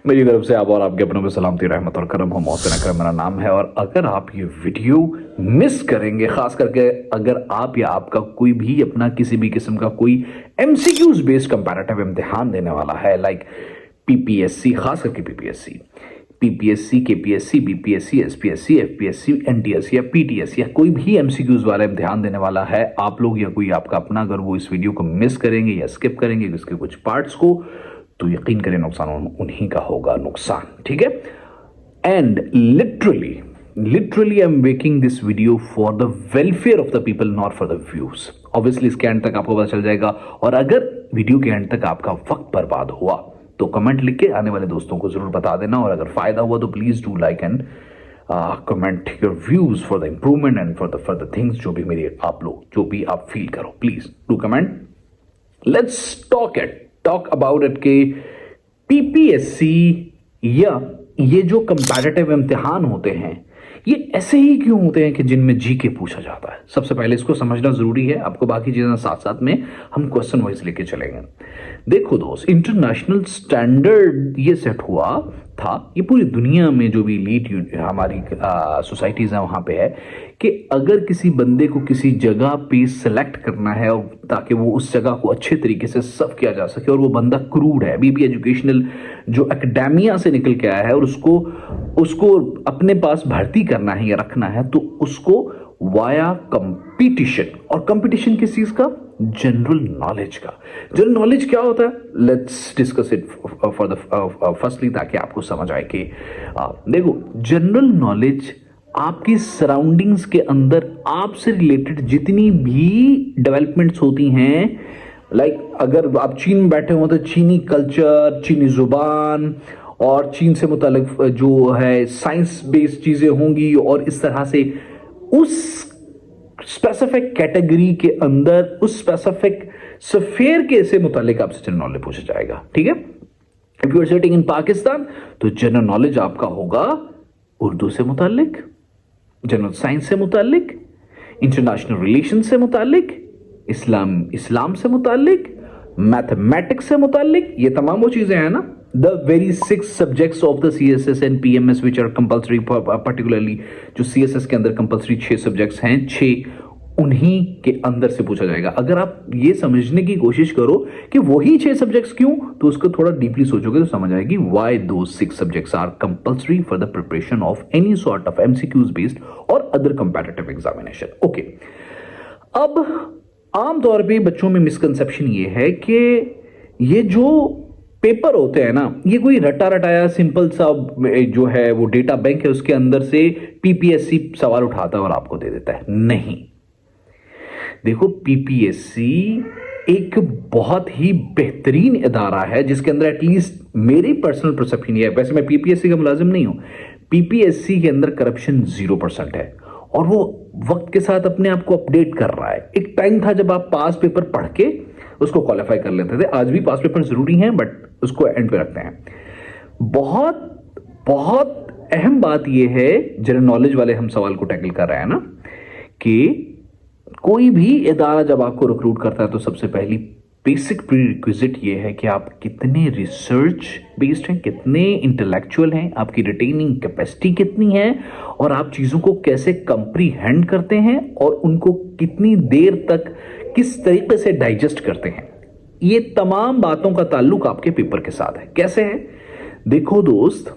मेरी तरफ से आप और आपके अपनों को सलामती, रहमत और करम हो। मोहसिन अकरम मेरा नाम है। और अगर आप ये वीडियो मिस करेंगे, खास करके अगर आप या आपका कोई भी अपना किसी भी किस्म का कोई एमसीक्यूज बेस्ड कंपैरेटिव इम्तिहान देने वाला है, लाइक पीपीएससी, खास करके PPSC, KPSC, BPSC, SPSC, FPSC, NTSC या पीटीएससी या कोई भी एमसीक्यूज वाला इम्तिहान देने वाला है, आप लोग या कोई आपका अपना, अगर वो इस वीडियो को मिस करेंगे या स्किप करेंगे इसके कुछ पार्ट्स को, तो यकीन करें नुकसान उन्हीं का होगा नुकसान, ठीक है। And literally I am making this video for the welfare of the people, not for the views. Obviously इसके एंड तक आपको पता चल जाएगा। और अगर वीडियो के एंड तक आपका वक्त बर्बाद हुआ तो कमेंट लिख के आने वाले दोस्तों को जरूर बता देना। और अगर फायदा हुआ तो please do like and comment your views for the improvement and for the things जो भी मेरे आप लोग जो भी आप फील करो, please do comment. Let's talk about it के पीपीएससी या ये जो कंपैरेटिव इम्तिहान होते हैं ये ऐसे ही क्यों होते हैं कि जिनमें जीके पूछा जाता है। सबसे पहले इसको समझना जरूरी है आपको, बाकी चीजें साथ साथ में हम क्वेश्चन वाइज लेके चलेंगे। देखो दोस्त, इंटरनेशनल स्टैंडर्ड ये सेट हुआ था, ये पूरी दुनिया में जो भी लीड हमारी सोसाइटीज है वहां पे है कि अगर किसी बंदे को किसी जगह पे सिलेक्ट करना है और ताकि वो उस जगह को अच्छे तरीके से सर्व किया जा सके, और वो बंदा क्रूड है, अभी भी एजुकेशनल जो एकेडेमिया से निकल के आया है और उसको अपने पास भर्ती करना है या रखना है, तो उसको वाया कंपटीशन, और कंपटीशन किस चीज का? जनरल नॉलेज का। जनरल नॉलेज क्या होता है? Let's discuss it for the firstly, ताकि आपको समझ आए कि देखो, जनरल नॉलेज आपकी सराउंडिंग्स के अंदर आपसे रिलेटेड जितनी भी डेवलपमेंट्स होती हैं, लाइक अगर आप चीन में बैठे हो तो चीनी कल्चर, चीनी जुबान और चीन से मुतालिक जो है साइंस बेस्ड चीजें होंगी, और इस तरह से उस स्पेसिफिक कैटेगरी के अंदर उस स्पेसिफिक सफेयर के से मुतालिक आपसे जनरल नॉलेज पूछा जाएगा, ठीक है। If you are sitting in Pakistan तो जनरल नॉलेज आपका होगा उर्दू से मुतालिक, जनरल साइंस से मुतालिक, इंटरनेशनल रिलेशन से मुतालिक, इस्लाम से मुतालिक, मैथमेटिक्स से मुतालिक, ये तमाम वो चीजें हैं ना। The very 6 subjects of the CSS and PMS which are compulsory, particularly जो CSS के अंदर कंपल्सरी 6 सब्जेक्ट्स हैं, 6 उन्हीं के अंदर से पूछा जाएगा। अगर आप ये समझने की कोशिश करो कि वही 6 सब्जेक्ट्स क्यों, तो उसको थोड़ा डीपली सोचोगे तो समझ आएगी why those 6 subjects are compulsory for the preparation of any sort of MCQs based और other competitive examination। Okay, अब आमतौर पे बच्चों में मिसकंसेप्शन ये है कि ये जो पेपर होते हैं ना, ये कोई रटा रटाया सिंपल सा जो है वो डेटा बैंक है, उसके अंदर से पीपीएससी सवाल उठाता है और आपको दे देता है। नहीं, देखो, पीपीएससी एक बहुत ही बेहतरीन इदारा है जिसके अंदर एटलीस्ट मेरी पर्सनल परसेप्शन ये है, वैसे मैं पीपीएससी का मुलाजिम नहीं हूं, पीपीएससी के अंदर करप्शन 0% है और वो वक्त के साथ अपने आप को अपडेट कर रहा है। एक टाइम था जब आप पास पेपर पढ़ के उसको क्वालिफाई कर लेते थे, आज भी पास पेपर जरूरी हैं बट उसको एंड पे रखते हैं। बहुत अहम बात यह है, जनरल नॉलेज वाले हम सवाल को टैकल कर रहे हैं ना, कि कोई भी इदारा जब आपको रिक्रूट करता है तो सबसे पहली बेसिक प्री रिक्विजिट ये है कि आप कितने रिसर्च बेस्ड हैं, कितने इंटेलेक्चुअल हैं, आपकी रिटेनिंग कैपेसिटी कितनी है, और आप चीज़ों को कैसे कंप्रीहेंड करते हैं और उनको कितनी देर तक किस तरीके से डाइजेस्ट करते हैं। ये तमाम बातों का ताल्लुक आपके पेपर के साथ है। कैसे है? देखो दोस्त,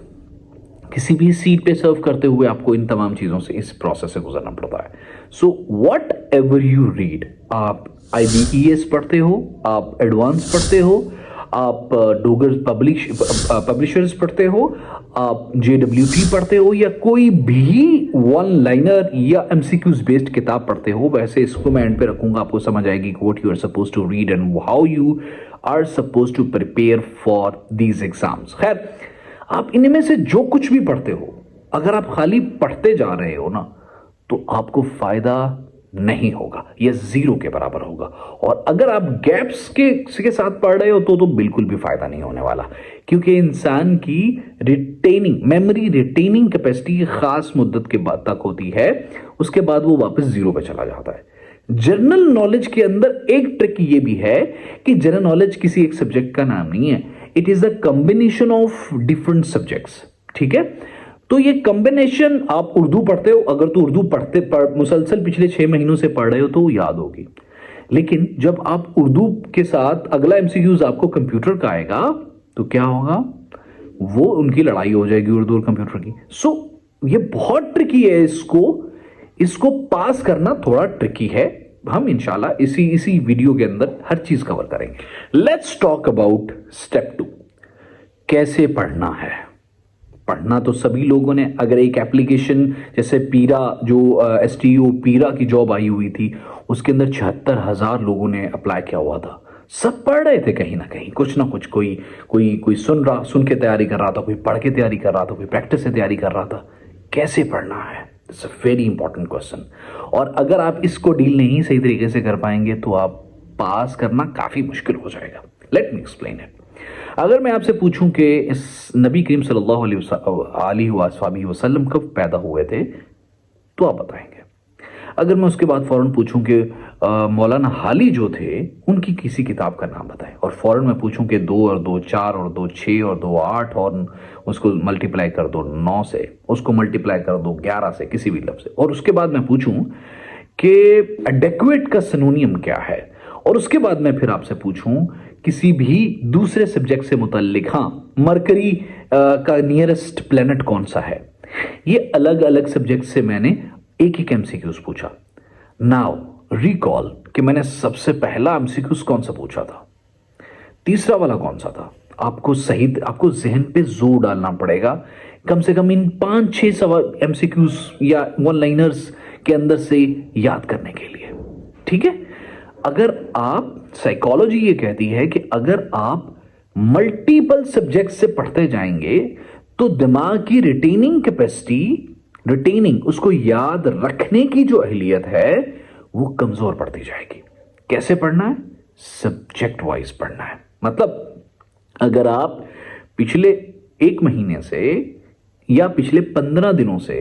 किसी भी सीट पे सर्व करते हुए आपको इन तमाम चीजों से, इस प्रोसेस से गुजरना पड़ता है। So what ever you read, आप IBES पढ़ते हो, आप एडवांस पढ़ते हो, आप डोगर पब्लिशर्स पढ़ते हो, आप JWT पढ़ते हो, या कोई भी वन लाइनर या MCQs बेस्ड किताब पढ़ते हो, वैसे इसको मैं एंड पे रखूंगा, आपको समझ आएगी what you are suppose to read and how you are suppose to prepare for these exams. खैर, आप इनमें से जो कुछ भी पढ़ते हो, अगर आप खाली पढ़ते जा रहे हो ना, तो आपको फायदा नहीं होगा, यह 0 के बराबर होगा। और अगर आप गैप्स के साथ पढ़ रहे हो तो बिल्कुल भी फायदा नहीं होने वाला, क्योंकि इंसान की मेमोरी रिटेनिंग कैपेसिटी खास मुद्दत के बाद तक होती है, उसके बाद वो वापस 0 पे चला जाता है। जनरल नॉलेज के अंदर एक ट्रिक ये भी है कि जनरल नॉलेज किसी एक सब्जेक्ट का नाम नहीं है, it is the combination of different subjects. ठीक है, तो ये कॉम्बिनेशन आप उर्दू पढ़ते हो, अगर तो उर्दू मुसलसल पिछले 6 महीनों से पढ़ रहे हो तो याद होगी। लेकिन जब आप उर्दू के साथ अगला एमसीक्यूज आपको कंप्यूटर का आएगा तो क्या होगा, वो उनकी लड़ाई हो जाएगी उर्दू और कंप्यूटर की। सो ये बहुत ट्रिकी है, इसको पास करना थोड़ा ट्रिकी है। हम इंशाल्लाह इसी वीडियो के अंदर हर चीज कवर करेंगे। लेट्स टॉक अबाउट स्टेप 2, कैसे पढ़ना है। पढ़ना तो सभी लोगों ने, अगर एक एप्लीकेशन जैसे पीरा जो STU पीरा की जॉब आई हुई थी, उसके अंदर 76,000 लोगों ने अप्लाई किया हुआ था। सब पढ़ रहे थे कहीं ना कहीं, कुछ ना कुछ, कोई सुन के तैयारी कर रहा था, कोई पढ़ के तैयारी कर रहा था, कोई प्रैक्टिस से तैयारी कर रहा था। कैसे पढ़ना है, it's a very important question. और अगर आप इसको डील नहीं सही तरीके से कर पाएंगे तो आप पास करना काफी मुश्किल हो जाएगा। Let me explain it. अगर मैं आपसे पूछूं कि इस नबी करीम सल्लल्लाहु अलैहि वसल्लम कब पैदा हुए थे, तो आप बताएंगे। अगर मैं उसके बाद फौरन पूछूं कि मौलाना हाली जो थे उनकी किसी किताब का नाम बताएं, और फौरन मैं पूछूं कि 2 और 2 4 और 2 6 और 2 8 और उसको मल्टीप्लाई कर दो 9 से, उसको मल्टीप्लाई कर दो 11 से, किसी भी लफ्ज से, और उसके बाद मैं पूछूं कि एडेक्वेट का सिनोनियम क्या है, और उसके बाद मैं फिर आपसे पूछूं किसी भी दूसरे सब्जेक्ट से मुतल्लिक, हाँ, मरकरी का नियरेस्ट प्लेनेट कौन सा है। ये अलग अलग सब्जेक्ट से मैंने एक एमसीक्यूज पूछा। नाउ रिकॉल कि मैंने सबसे पहला एमसीक्यूज कौन सा पूछा था, तीसरा वाला कौन सा था। आपको जहन पे जोर डालना पड़ेगा, कम से कम इन 5-6 सवाल एमसीक्यूज या वन लाइनर्स के अंदर से याद करने के लिए। ठीक है, अगर आप, साइकोलॉजी ये कहती है कि अगर आप मल्टीपल सब्जेक्ट से पढ़ते जाएंगे तो दिमाग की रिटेनिंग कैपेसिटी, उसको याद रखने की जो अहलियत है वो कमजोर पड़ती जाएगी। कैसे पढ़ना है, सब्जेक्ट वाइज पढ़ना है। मतलब अगर आप पिछले 1 महीने से या पिछले 15 दिनों से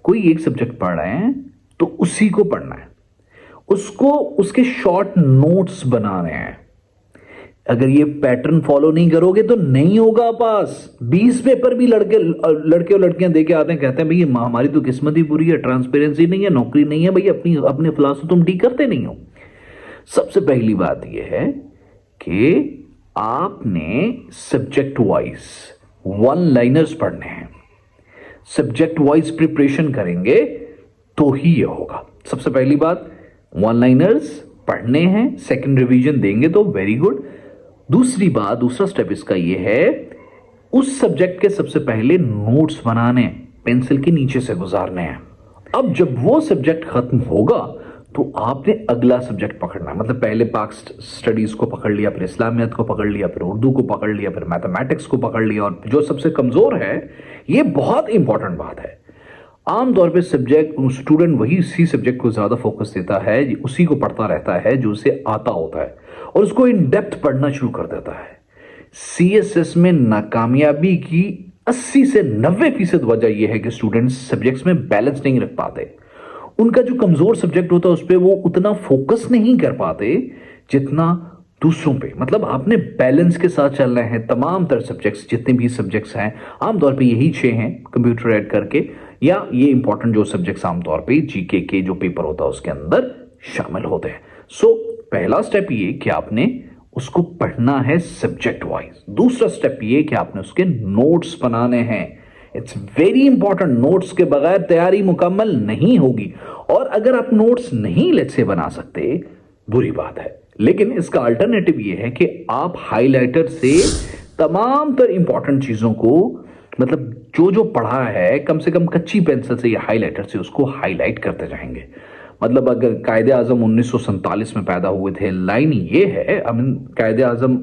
कोई एक सब्जेक्ट पढ़ रहे हैं तो उसी को पढ़ना है, उसके शॉर्ट नोट्स बनाने हैं। अगर ये पैटर्न फॉलो नहीं करोगे तो नहीं होगा पास। 20 पेपर भी लड़के और लड़कियां दे के आते हैं, कहते हैं भाई हमारी तो किस्मत ही बुरी है, ट्रांसपेरेंसी नहीं है, नौकरी नहीं है, भाई अपने फ्लास तुम ठीक करते नहीं हो। सबसे पहली बात यह है कि आपने सब्जेक्ट वाइज वन लाइनर्स पढ़ने हैं। सब्जेक्ट वाइज प्रिपरेशन करेंगे तो ही यह होगा। सबसे पहली बात, वन लाइनर्स पढ़ने हैं, सेकंड रिवीजन देंगे तो वेरी गुड। दूसरी बात, दूसरा स्टेप इसका यह है, उस सब्जेक्ट के सबसे पहले नोट्स बनाने, पेंसिल के नीचे से गुजारने हैं। अब जब वो सब्जेक्ट खत्म होगा तो आपने अगला सब्जेक्ट पकड़ना है। मतलब पहले पाक स्टडीज को पकड़ लिया, फिर इस्लामियत को पकड़ लिया, फिर उर्दू को पकड़ लिया, फिर मैथमेटिक्स को पकड़ लिया, और जो सबसे कमजोर है, ये बहुत इंपॉर्टेंट बात है। आमतौर पे स्टूडेंट वही इसी सब्जेक्ट को ज्यादा फोकस देता है, उसी को पढ़ता रहता है जो उसे आता होता है, और उसको इन डेप्थ पढ़ना शुरू कर देता है। CSS में नाकामयाबी की 80 से 90% वजह यह है कि स्टूडेंट्स सब्जेक्ट्स में बैलेंस नहीं रख पाते। उनका जो कमजोर सब्जेक्ट होता है उस पर वो उतना फोकस नहीं कर पाते जितना दूसरों पे। मतलब आपने बैलेंस के साथ चलना है। तमाम तरह सब्जेक्ट्स, जितने भी सब्जेक्ट्स हैं, आमतौर पे यही 6 हैं कंप्यूटर ऐड करके, या ये इंपॉर्टेंट जो सब्जेक्ट्स आमतौर पे जीके के जो पेपर होता है उसके अंदर शामिल होते हैं। सो पहला स्टेप ये कि आपने उसको पढ़ना है सब्जेक्ट वाइज। दूसरा स्टेप ये कि आपने उसके नोट्स बनाने हैं। It's very important. नोट्स के बगैर तैयारी मुकम्मल नहीं होगी, और अगर आप नोट्स नहीं लेट्स से बना सकते, बुरी बात है। लेकिन इसका अल्टरनेटिव ये है कि आप हाइलाइटर से तमाम तर इंपॉर्टेंट चीजों को, मतलब जो पढ़ा है, कम से कम कच्ची पेंसिल से या हाइलाइटर से उसको हाईलाइट करते जाएंगे। मतलब अगर कायदे आजम 1947 में पैदा हुए थे, लाइन ये है, कायदे आजम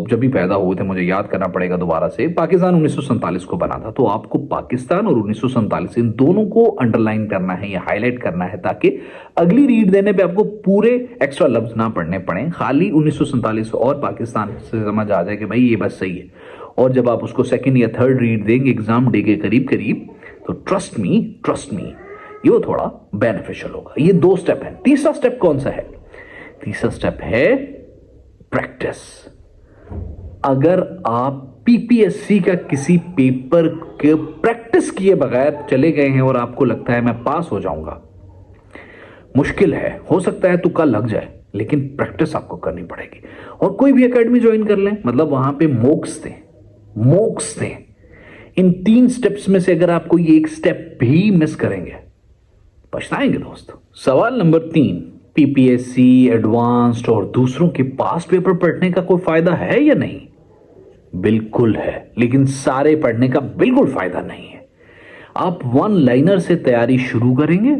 जब भी पैदा हुए थे, मुझे याद करना पड़ेगा दोबारा से, पाकिस्तान 1947 को बना था, तो आपको पाकिस्तान और 1947 इन दोनों को अंडरलाइन करना है या हाईलाइट करना है, ताकि अगली रीड देने पे आपको पूरे एक्स्ट्रा लफ्ज ना पढ़ने पड़े, खाली 1947 और पाकिस्तान से समझ आ जाए कि भाई ये बस सही है। और जब आप उसको सेकंड या थर्ड रीड देंगे एग्जाम डे के करीब, तो ट्रस्ट मी ये वो थोड़ा बेनिफिशियल होगा। ये 2 स्टेप है। तीसरा स्टेप कौन सा है? तीसरा स्टेप है प्रैक्टिस। अगर आप पीपीएससी का किसी पेपर के प्रैक्टिस किए बगैर चले गए हैं और आपको लगता है मैं पास हो जाऊंगा, मुश्किल है, हो सकता है तुक्का लग जाए, लेकिन प्रैक्टिस आपको करनी पड़ेगी। और कोई भी एकेडमी ज्वाइन कर लें, मतलब वहां पे मोक्स दें। इन 3 स्टेप्स में से अगर आप कोई एक स्टेप भी मिस करेंगे, पछताएंगे दोस्तों। सवाल नंबर 3, पीपीएससी, एडवांस्ड और दूसरों के पास्ट पेपर पढ़ने का कोई फायदा है या नहीं? बिल्कुल है, लेकिन सारे पढ़ने का बिल्कुल फायदा नहीं है। आप 1 लाइनर से तैयारी शुरू करेंगे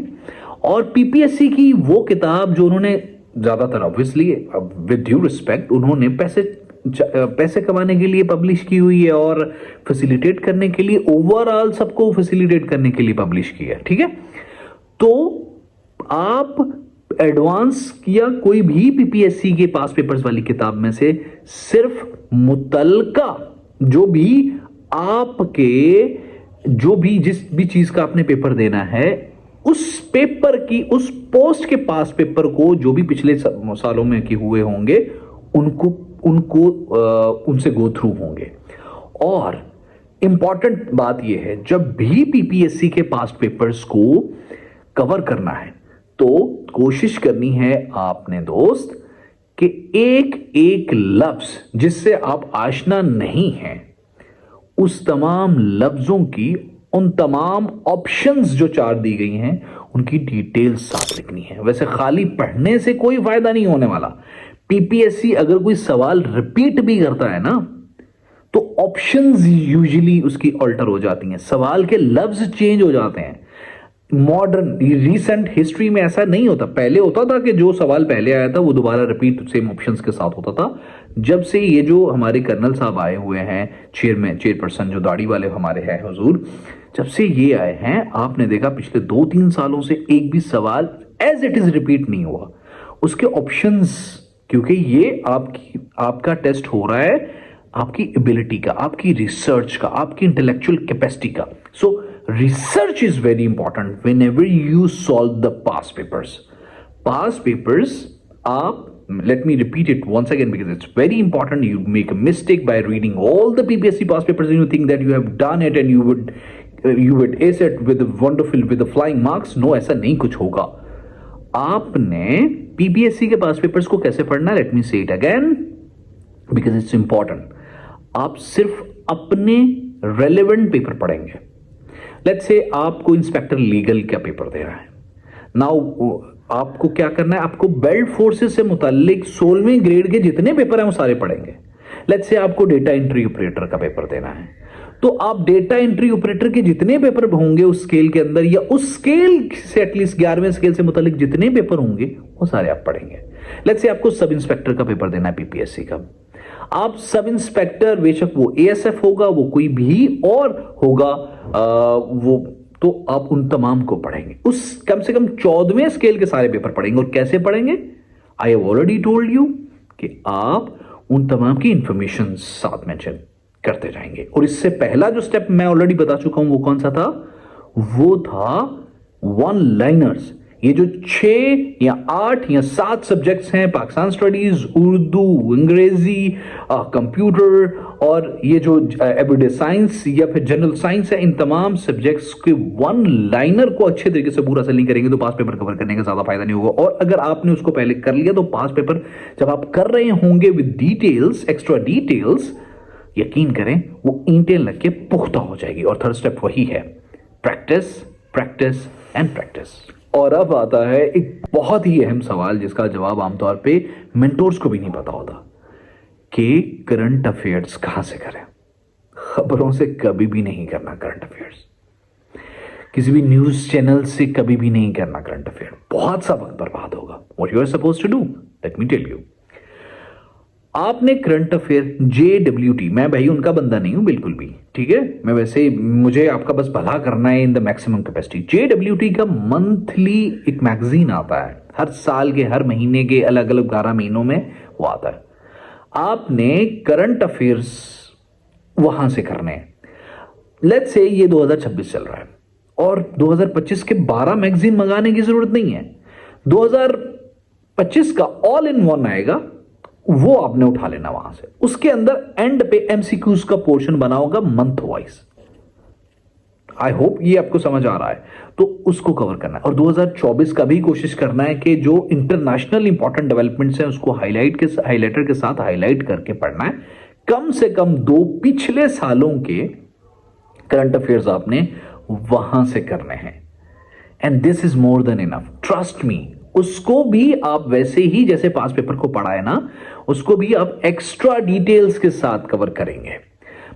और पीपीएससी की वो किताब जो उन्होंने ज्यादातर ऑब्वियसली विद ड्यू रिस्पेक्ट उन्होंने पैसे कमाने के लिए पब्लिश की हुई है और फैसिलिटेट करने के लिए, ओवरऑल सबको फैसिलिटेट करने के लिए पब्लिश की है, ठीक है। तो आप एडवांस या कोई भी पीपीएससी के पास पेपर्स वाली किताब में से सिर्फ मुतलका जो भी जिस भी चीज का आपने पेपर देना है, उस पेपर की, उस पोस्ट के पास पेपर को जो भी पिछले सालों में के हुए होंगे उनसे गो थ्रू होंगे। और इंपॉर्टेंट बात यह है, जब भी पीपीएससी के पास्ट पेपर्स को कवर करना है तो कोशिश करनी है आपने दोस्त कि एक एक लफ्ज जिससे आप आशना नहीं हैं, उस तमाम लफ्जों की, उन तमाम ऑप्शंस जो 4 दी गई हैं, उनकी डिटेल्स साथ लिखनी है। वैसे खाली पढ़ने से कोई फायदा नहीं होने वाला। पीपीएससी अगर कोई सवाल रिपीट भी करता है ना, तो ऑप्शंस यूजुअली उसकी ऑल्टर हो जाती हैं, सवाल के लफ्ज चेंज हो जाते हैं। मॉडर्न रिसेंट हिस्ट्री में ऐसा नहीं होता। पहले होता था कि जो सवाल पहले आया था वो दोबारा रिपीट सेम ऑप्शंस के साथ होता था। जब से ये जो हमारे कर्नल साहब आए हुए हैं, चेयरपर्सन जो दाढ़ी वाले हमारे हैं हुजूर, जब से ये आए हैं, आपने देखा पिछले 2-3 सालों से एक भी सवाल एज इट इज रिपीट नहीं हुआ। उसके ऑप्शंस, क्योंकि ये आपका टेस्ट हो रहा है आपकी एबिलिटी का, आपकी रिसर्च का, आपकी इंटेलेक्चुअल कैपेसिटी का। सो research is very important whenever you solve the past papers. Past papers let me repeat it once again because it's very important. You make a mistake by reading all the PPSC past papers and you think that you have done it and you would ace it with the flying marks. No, ऐसा नहीं कुछ होगा। आपने PPSC के पास papers को कैसे पढ़ना, let me say it again because it's important. आप सिर्फ अपने relevant पेपर पढ़ेंगे। लेट्स से आपको इंस्पेक्टर लीगल का पेपर दे रहा है, नाउ आपको क्या करना है, आपको बेल्ट फोर्सेस से मुताल्लिक 16वें ग्रेड के जितने पेपर हैं वो सारे पढ़ेंगे। लेट्स से आपको डेटा एंट्री ऑपरेटर का पेपर देना है, तो आप डेटा एंट्री ऑपरेटर के जितने पेपर होंगे उस स्केल के अंदर, या उस स्केल से एटलीस्ट 11वें स्केल से मुताल्लिक जितने पेपर होंगे वो सारे आप पढ़ेंगे। लेट्स से आपको सब इंस्पेक्टर का पेपर देना है पीपीएससी का। आप सब इंस्पेक्टर, बेशक वो एएसएफ होगा, वो कोई भी और होगा, वो तो आप उन तमाम को पढ़ेंगे। उस कम से कम 14वें स्केल के सारे पेपर पढ़ेंगे। और कैसे पढ़ेंगे? I have already told you कि आप उन तमाम की इंफॉर्मेशन साथ मेंशन करते जाएंगे। और इससे पहला जो स्टेप मैं ऑलरेडी बता चुका हूं, वो कौन सा था? वो था 1 लाइनर्स। ये जो 6 या 8 या 7 सब्जेक्ट्स हैं, पाकिस्तान स्टडीज, उर्दू, अंग्रेजी, कंप्यूटर और ये जो एवरीडे साइंस या फिर जनरल साइंस है, इन तमाम सब्जेक्ट्स के 1 लाइनर को अच्छे तरीके से पूरा से नहीं करेंगे तो पास पेपर कवर करने का ज्यादा फायदा नहीं होगा। और अगर आपने उसको पहले कर लिया तो पास पेपर जब आप कर रहे होंगे विद डिटेल्स, एक्स्ट्रा डिटेल्स, यकीन करें वो ईंटें लग के पुख्ता हो जाएगी। और थर्ड स्टेप वही है, प्रैक्टिस, प्रैक्टिस एंड प्रैक्टिस। और अब आता है एक बहुत ही अहम सवाल जिसका जवाब आमतौर पे मेंटोर्स को भी नहीं पता होता कि करंट अफेयर्स कहां से करें। खबरों से कभी भी नहीं करना करंट अफेयर्स, किसी भी न्यूज चैनल से कभी भी नहीं करना करंट अफेयर, बहुत सा वक्त बर्बाद होगा। What you are supposed to do, let me tell you. आपने करंट अफेयर JWT, मैं भाई उनका बंदा नहीं हूं बिल्कुल भी, ठीक है, मैं वैसे मुझे आपका बस भला करना है in the maximum capacity. JWT का मंथली एक मैगजीन आता है, हर साल के हर महीने के अलग अलग 12 महीनों में वो आता है। आपने करंट अफेयर्स वहां से करने हैं। लेट्स से ये 2026 चल रहा है और 2025 के 12 मैगजीन मंगाने की जरूरत नहीं है। 2025 का ऑल इन वन आएगा, वो आपने उठा लेना वहां से। उसके अंदर एंड पे एमसीक्यूज का पोर्शन बना होगा मंथ वाइज। आई होप ये आपको समझ आ रहा है, तो उसको कवर करना है। और 2024 का भी कोशिश करना है कि जो इंटरनेशनल इंपॉर्टेंट डेवलपमेंट्स हैं उसको हाईलाइटर के साथ हाईलाइट करके पढ़ना है। कम से कम 2 पिछले सालों के करंट अफेयर्स आपने वहां से करने हैं, and this is more than enough, trust me. उसको भी आप वैसे ही जैसे पास पेपर को पढ़ा है ना, उसको भी आप एक्स्ट्रा डिटेल्स के साथ कवर करेंगे।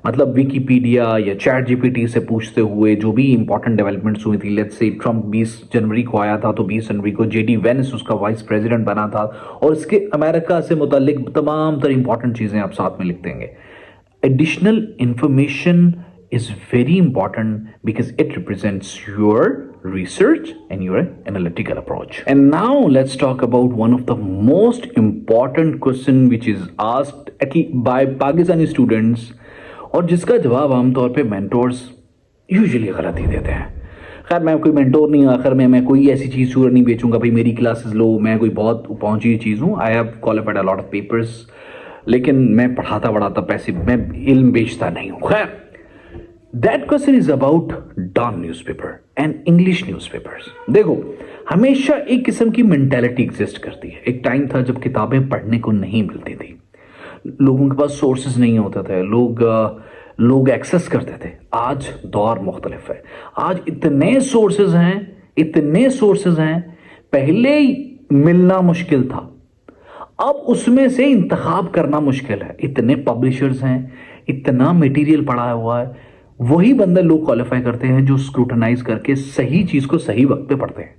मतलब विकिपीडिया या चैट जीपीटी से पूछते हुए जो भी इंपॉर्टेंट डेवलपमेंट्स हुई थी, लेट्स से ट्रंप 20 जनवरी को आया था, तो 20 जनवरी को जेडी वेंस उसका वाइस प्रेसिडेंट बना था, और इसके अमेरिका से मुतालिक तमाम तरह इंपॉर्टेंट चीजें आप साथ में लिख देंगे। Additional information is very important because it represents your research and your analytical approach. And now let's talk about one of the most important question which is asked by Pakistani students और जिसका जवाब आमतौर पे mentors usually गलत ही देते हैं। खैर मैं कोई मेंटोर नहीं हूँ, आखिर मैं कोई ऐसी चीज़ सूर नहीं बेचूंगा भाई मेरी क्लासेस लो, मैं कोई बहुत पहुंची चीज़ हूँ। I have qualified a lot of papers, लेकिन मैं पढ़ाता बढ़ाता पैसे, मैं इल्म बेचता नहीं हूँ। खैर That question is about Dawn newspaper and English newspapers. देखो, हमेशा एक किस्म की मेंटेलिटी एग्जिस्ट करती है। एक टाइम था जब किताबें पढ़ने को नहीं मिलती थी, लोगों के पास सोर्सेज नहीं होते थे, लोग एक्सेस करते थे। आज दौर मुख्तलिफ है, आज इतने सोर्सेज हैं, पहले मिलना मुश्किल था, अब उसमें से इंतखाब करना मुश्किल है। इतने पब्लिशर्स हैं, इतना मटेरियल पड़ा हुआ है, वही बंदे लोग क्वालिफाई करते हैं जो स्क्रूटनाइज करके सही चीज को सही वक्त पे पढ़ते हैं।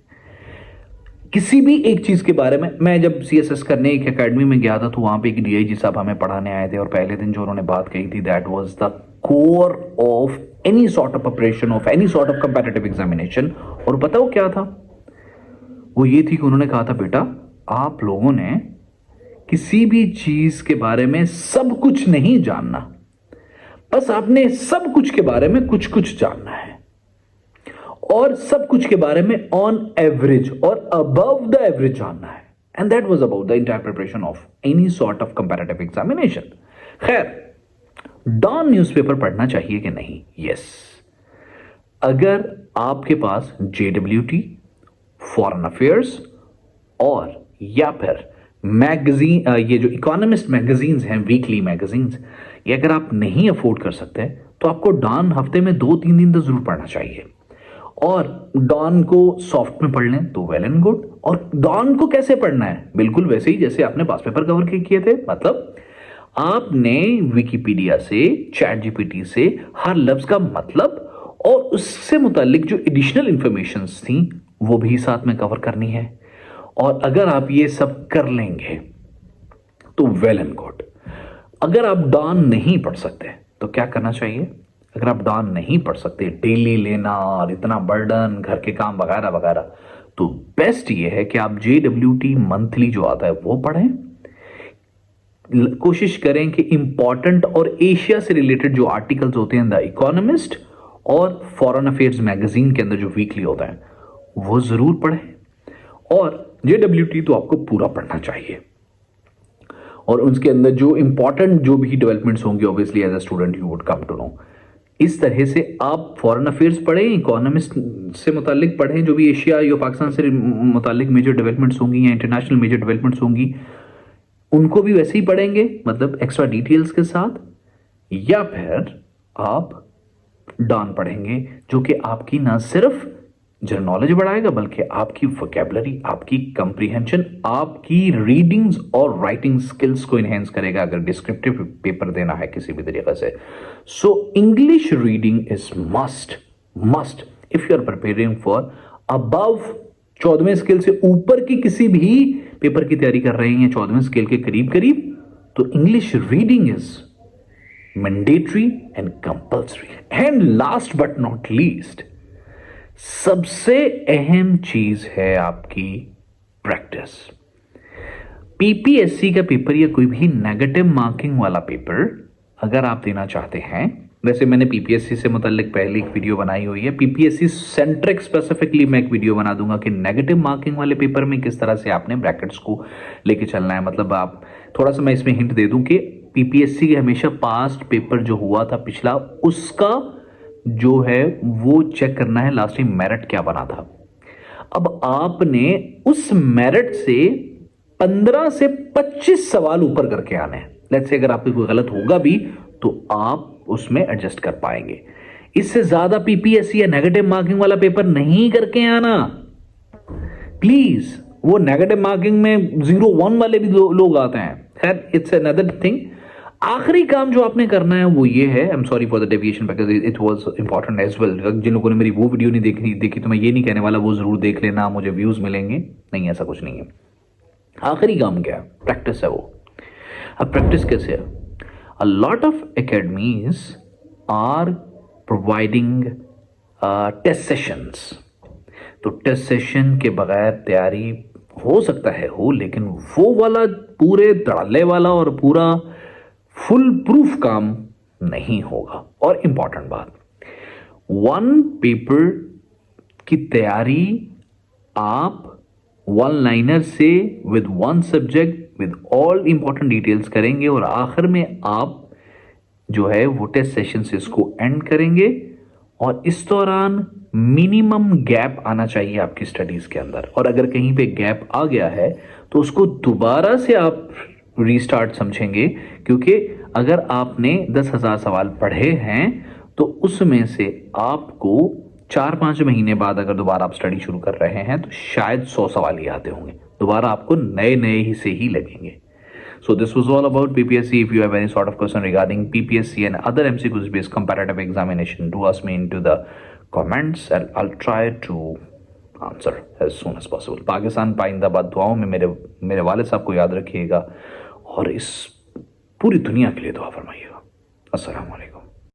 किसी भी एक चीज के बारे में, मैं जब सीएसएस करने एक एकेडमी में गया था तो वहां पे एक डीआईजी साहब हमें पढ़ाने आए थे, और पहले दिन जो उन्होंने बात कही थी, that was the core of any sort of preparation of any sort of competitive examination. और पता हो क्या था? वो ये थी कि उन्होंने कहा था, बेटा आप लोगों ने किसी भी चीज के बारे में सब कुछ नहीं जानना, बस आपने सब कुछ के बारे में कुछ कुछ जानना है, और सब कुछ के बारे में ऑन एवरेज और अबव द एवरेज जानना है। And that was about the entire preparation of any sort of comparative examination. खैर, डॉन न्यूज़पेपर पढ़ना चाहिए कि नहीं? यस, अगर आपके पास जेडब्ल्यूटी, फॉरेन अफेयर्स और या फिर मैगजीन, ये जो इकोनॉमिस्ट मैगजीन्स हैं, वीकली मैगजीन्स, ये अगर आप नहीं अफोर्ड कर सकते तो आपको डॉन हफ्ते में 2-3 दिन तो जरूर पढ़ना चाहिए। और डॉन को सॉफ्ट में पढ़ लें तो वेल एंड गुड। और डॉन को कैसे पढ़ना है? बिल्कुल वैसे ही जैसे आपने पास पेपर कवर किए थे। मतलब आपने विकिपीडिया से, चैट जीपीटी से हर लफ्ज का मतलब और उससे मुतालिक जो एडिशनल इंफॉर्मेशन थी वो भी साथ में कवर करनी है। और अगर आप ये सब कर लेंगे तो वेल एंड गुड। अगर आप डॉन नहीं पढ़ सकते तो क्या करना चाहिए? अगर आप डॉन नहीं पढ़ सकते, डेली लेना और इतना बर्डन, घर के काम वगैरह वगैरह, तो बेस्ट ये है कि आप जेडब्ल्यूटी मंथली जो आता है वो पढ़ें। कोशिश करें कि इंपॉर्टेंट और एशिया से रिलेटेड जो आर्टिकल्स होते हैं द इकोनॉमिस्ट और फॉरेन अफेयर्स मैगजीन के अंदर जो वीकली होता है वो जरूर पढ़ें। और जेडब्ल्यूटी तो आपको पूरा पढ़ना चाहिए, और उसके अंदर जो इंपॉर्टेंट जो भी डेवलपमेंट्स होंगे obviously as a student you would come to know. इस तरह से आप फॉरेन अफेयर्स पढ़ें, इकोनॉमिस्ट से मुतालिक पढ़ें, जो भी एशिया या पाकिस्तान से मुतालिक मेजर डेवलपमेंट्स होंगी या इंटरनेशनल मेजर डेवलपमेंट्स होंगी उनको भी वैसे ही पढ़ेंगे, मतलब एक्स्ट्रा डिटेल्स के साथ। या फिर आप डॉन पढ़ेंगे जो कि आपकी ना सिर्फ जनरल नॉलेज बढ़ाएगा बल्कि आपकी वोकैबुलरी, आपकी कंप्रीहेंशन, आपकी रीडिंग्स और राइटिंग स्किल्स को इनहेंस करेगा अगर डिस्क्रिप्टिव पेपर देना है किसी भी तरीके से। So English reading is must if you are preparing for above 14वें स्केल से ऊपर की किसी भी पेपर की तैयारी कर रहे हैं, 14वें स्केल के करीब करीब, तो English reading is mandatory and compulsory. And last but not least, सबसे अहम चीज है आपकी प्रैक्टिस। पीपीएससी का पेपर या कोई भी नेगेटिव मार्किंग वाला पेपर अगर आप देना चाहते हैं, वैसे मैंने पीपीएससी से मुताल्लिक पहले एक वीडियो बनाई हुई है, पीपीएससी सेंट्रिक स्पेसिफिकली मैं एक वीडियो बना दूंगा कि नेगेटिव मार्किंग वाले पेपर में किस तरह से आपने ब्रैकेट्स को लेके चलना है। मतलब आप थोड़ा सा मैं इसमें हिंट दे दूं कि पीपीएससी के हमेशा पास्ट पेपर जो हुआ था पिछला, उसका जो है वो चेक करना है लास्ट टाइम मेरिट क्या बना था। अब आपने उस मेरिट से 15 से 25 सवाल ऊपर करके आने हैं। लेट्स से अगर आपको कोई गलत होगा भी तो आप उसमें एडजस्ट कर पाएंगे। इससे ज्यादा पीपीएससी या नेगेटिव मार्किंग वाला पेपर नहीं करके आना प्लीज। वो नेगेटिव मार्किंग में 0-1 वाले भी लोग आते हैं। खैर, इट्स अनदर थिंग। आखिरी काम जो आपने करना है वो ये है, I am sorry for the deviation because it was important as well. जिन लोगों ने मेरी वो वीडियो नहीं देखी तो मैं ये नहीं कहने वाला वो जरूर देख लेना, मुझे व्यूज मिलेंगे, नहीं, ऐसा कुछ नहीं है। आखिरी काम क्या है? प्रैक्टिस है वो। अब प्रैक्टिस कैसे है? A lot of academies are providing test sessions. तो टेस्ट सेशन के बगैर तैयारी हो सकता है हो, लेकिन वो वाला पूरे धड़ल्ले वाला और पूरा फुल प्रूफ काम नहीं होगा। और इंपॉर्टेंट बात, वन पेपर की तैयारी आप वन लाइनर से with one subject with all important details करेंगे और आखिर में आप जो है वो टेस्ट सेशन से इसको एंड करेंगे। और इस दौरान मिनिमम गैप आना चाहिए आपकी स्टडीज के अंदर, और अगर कहीं पे गैप आ गया है तो उसको दोबारा से आप रीस्टार्ट समझेंगे, क्योंकि अगर आपने 10,000 सवाल पढ़े हैं तो उसमें से आपको 4-5 महीने बाद अगर दोबारा आप स्टडी शुरू कर रहे हैं तो शायद 100 सवाल ही आते होंगे, दोबारा आपको नए नए ही से ही लगेंगे। So this was all about PPSC. If you have any sort of question regarding PPSC and other MCQs based comparative examination, do ask me into the comments and I'll try to answer as soon as possible. Pakistan पाइंदाबाद दुआओं में मेरे वालिद साहब को याद रखिएगा और इस पूरी दुनिया के लिए दुआ फरमाइएगा। अस्सलाम वालेकुम।